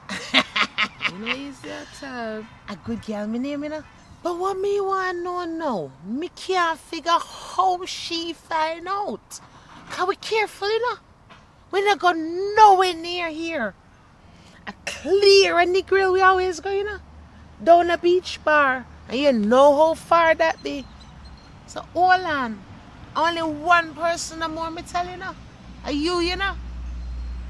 You know, easy at all. A good girl, my name, you know? But what me want to know now, me can't figure how she find out. Because we careful, you know? We not go nowhere near here. A clear and the grill we always go, you know? Down a beach bar. And you know how far that be. So hold on. Only one person or more me tell you now. Are you know?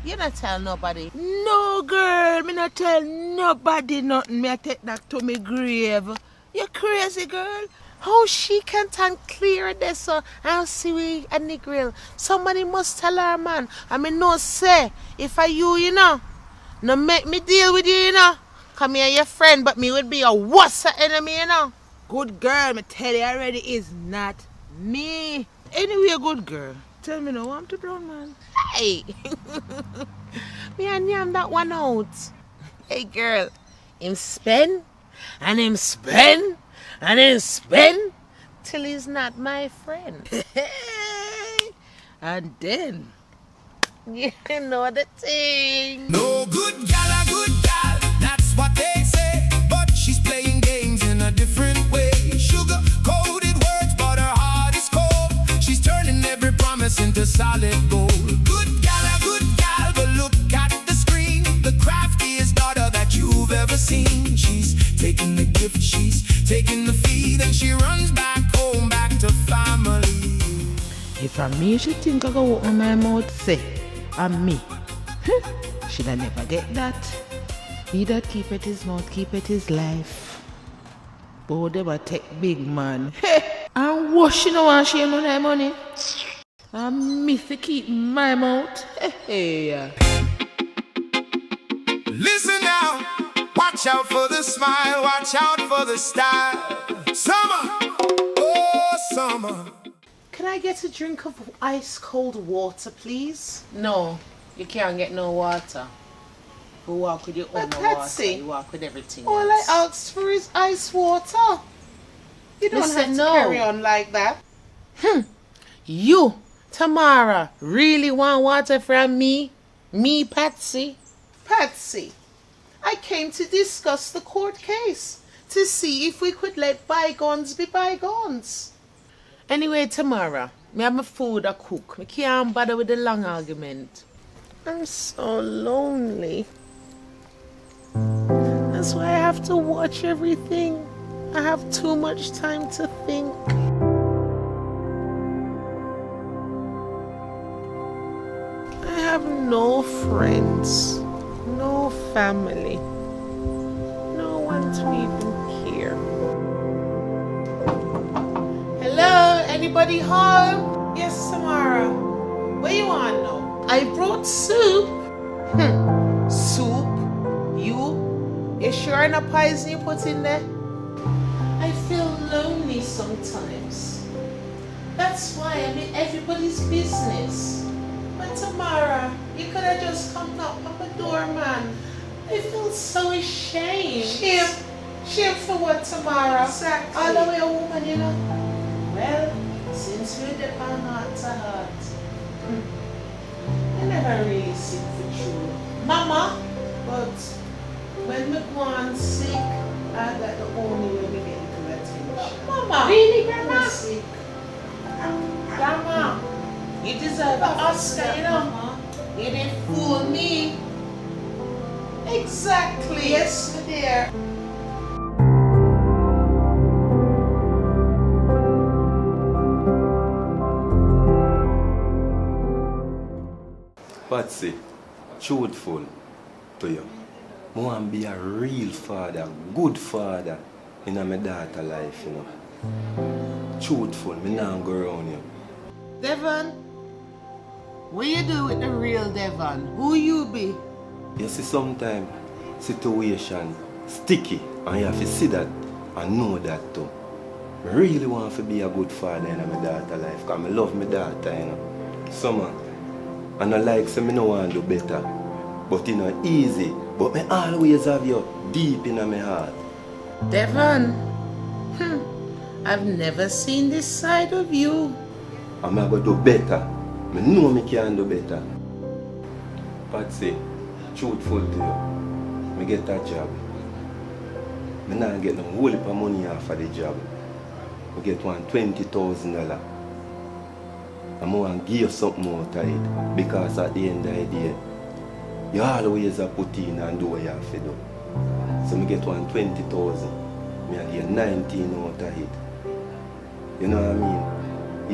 You not tell nobody. No, girl. Me not tell nobody nothing. Me I take that to me grave. You crazy, girl. How she can turn clear this and see we and the grill. Somebody must tell her, man. I mean, no say. If I you know. No make me deal with you know. Come here, your friend, but me would be a worse enemy, you know. Good girl, me tell you already, is not me. Anyway, good girl. Tell me now, I'm the brown man. Hey, me and yam that one out. Hey, girl, him spend, and him spend, and him spend, till he's not my friend. And then, you know the thing. No good gal, a good gal. That's what they say, but she's playing games in a different way. Sugar-coated words, but her heart is cold. She's turning every promise into solid gold. Good gal, but look at the screen. The craftiest daughter that you've ever seen. She's taking the gift, she's taking the feed, and she runs back home, back to family. If I'm me, she think I go open my mouth, say, I'm me. Should I never get that? He that keepeth his mouth, keepeth his life. But they will take big man. And what she know want she know that money? And me to keep my mouth. Listen now, watch out for the smile, watch out for the style. Summer, oh summer. Can I get a drink of ice cold water, please? No, you can't get no water. We walk with your own Patsy, water. You walk with everything all else. I asked for is ice water. You don't Listen, have to no. carry on like that. You, Tamara, really want water from me? Me, Patsy? Patsy, I came to discuss the court case, to see if we could let bygones be bygones. Anyway, Tamara, me have my food I cook. Me can't bother with the long argument. I'm so lonely. That's why I have to watch everything. I have too much time to think. I have no friends, no family, no one to even care. Hello, anybody home? Yes, Tamara. Where you want now? I brought soup. Soup? You sure no poison you put in there? I feel lonely sometimes. That's why I'm in everybody's business. But Tamara, you could have just come knock on the door, man. I feel so ashamed. Shame for what, Tamara? Exactly. All the way a woman, you know. Well, since we're the heart to heart, I never really sick for true. Mama, but when me go on sick, I got the only way we get into attention. Mama! Really, Grandma? I'm sick. Grandma, you deserve an Oscar, you know. Mama. You didn't fool me. Exactly. Yes, my dear. Patsy, truthful to you. I want to be a real father, good father in my daughter's life, you know. Truthful, I don't go around you. Devon, what you do with the real Devon? Who you be? You see, sometimes situation sticky and you have to see that and know that too. I really want to be a good father in my daughter's life because I love my daughter, you know. So, man, and I like say I don't want to do better. But you know, easy. But I always have you deep in my heart. Devon, I've never seen this side of you. I'm going to do better. I know I can do better. Patsy, truthful to you, I get that job. I don't get no whole heap of money off of the job. I get $20,000. I'm going to give you something more to it. Because at the end of the day, you always have put in and do what you have to do. So I get $20,000. I get 19 out of it. You know what I mean?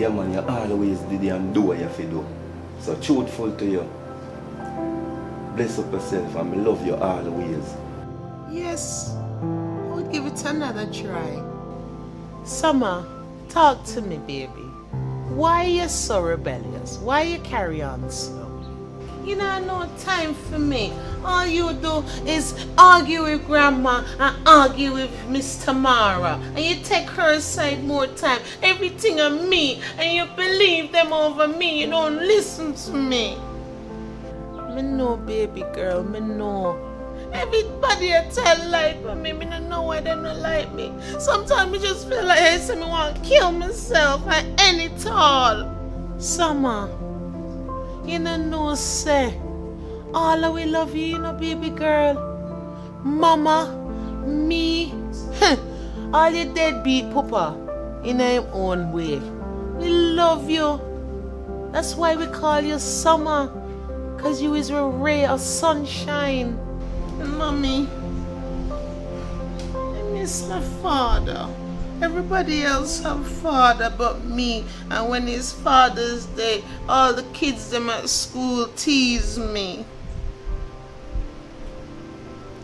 Yeah man, you always did and do what you have to do. So truthful to you. Bless up yourself and I love you always. Yes, I would give it another try. Summer, talk to me, baby. Why are you so rebellious? Why you carry on so? You know, no time for me. All you do is argue with Grandma and argue with Miss Tamara. And you take her side more time. Everything on me. And you believe them over me. You don't listen to me. Me know, baby girl. Me know. Everybody I tell lie for me. Me don't know why they don't like me. Sometimes I just feel like I say me want to kill myself at any all. Summer. You know, say, all we love you, you know, baby girl. Mama, me, all your deadbeat papa, in your own way. We love you. That's why we call you Summer, because you is a ray of sunshine. And Mommy, I miss my father. Everybody else have father but me, and when it's Father's Day, all the kids them at school tease me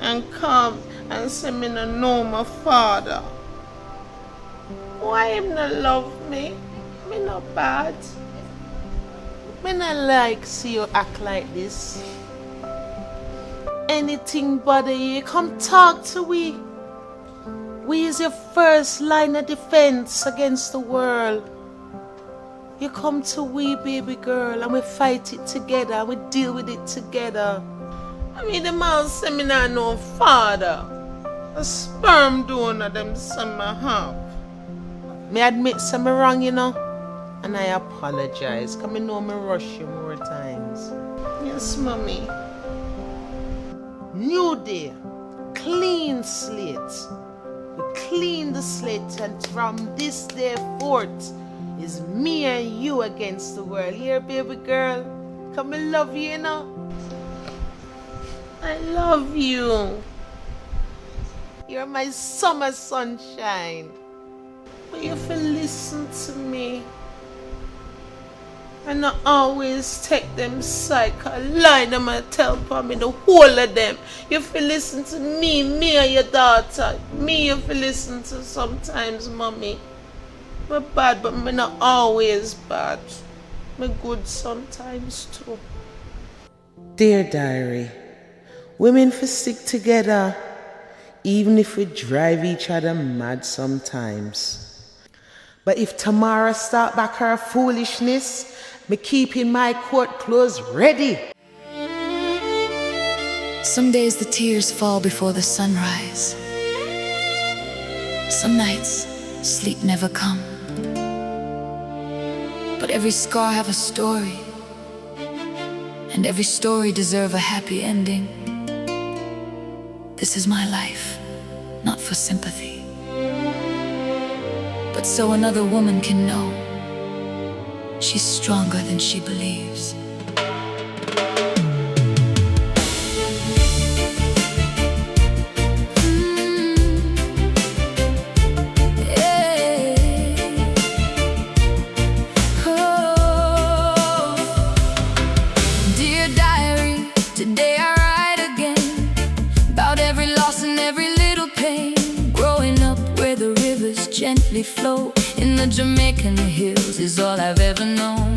and come and say me no know my father. Why him not love me? Me not bad. Me not like see you act like this. Anything bother you, come talk to we. We is your first line of defense against the world. You come to we, baby girl, and we fight it together, and we deal with it together. I mean, the man say me not no father. A sperm donor them son me have. Me admit some me wrong, you know. And I apologize, because I know me rush you more times. Yes, mommy. New day. Clean slate. We clean the slate, and from this day forth is me and you against the world. Here, baby girl. Come and love you, you know. I love you. You're my summer sunshine. But you have to listen to me. And not always take them psycho lie them and tell for me the whole of them. You have to listen to me and your daughter. Me you have to listen to sometimes, mommy. I'm bad, but I'm not always bad. I'm good sometimes too. Dear diary, women for stick together, even if we drive each other mad sometimes. But if Tamara start back her foolishness, me keeping my court clothes ready. Some days the tears fall before the sunrise. Some nights sleep never come. But every scar have a story, and every story deserve a happy ending. This is my life, not for sympathy, but so another woman can know she's stronger than she believes. Dear diary, today I write again about every loss and every little pain. Growing up where the rivers gently flow in the Jamaican hills is all I've ever known.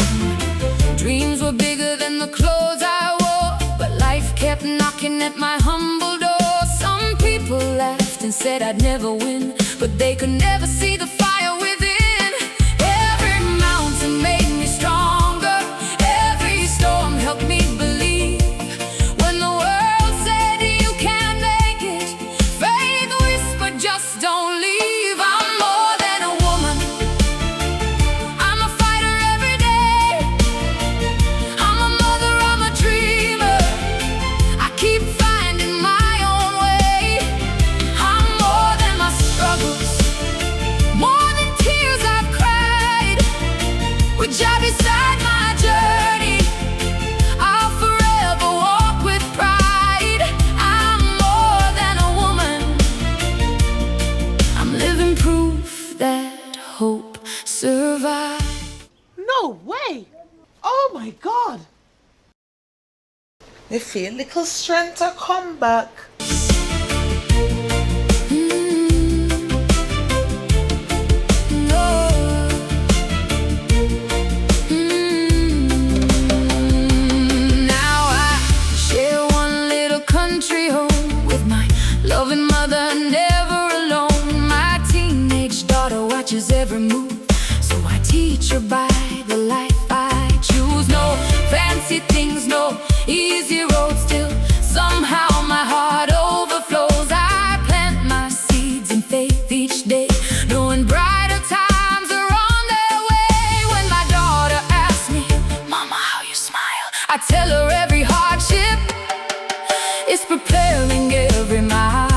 Dreams were bigger than the clothes I wore, but life kept knocking at my humble door. Some people laughed and said I'd never win, but they could never see the fire within. Every mountain made me stronger, every storm helped me believe. When the world said you can't make it, faith whispered just don't leave. I'm more than a woman, I'm a fighter every day. I'm a mother, I'm a dreamer, I keep finding my own way. I'm more than my struggles, more than tears I've cried. With joy beside my journey, I'll forever walk with pride. I'm more than a woman, I'm living proof that hope survives. No way! Oh my God! I feel little strength to come back. Now I share one little country home with my loving mother, never alone. My teenage daughter watches every move, so I teach her by the life I choose. No fancy things, no easy road, still somehow my heart overflows. I plant my seeds in faith each day, knowing brighter times are on their way. When my daughter asks me, Mama, how you smile, I tell her every hardship is preparing every mile.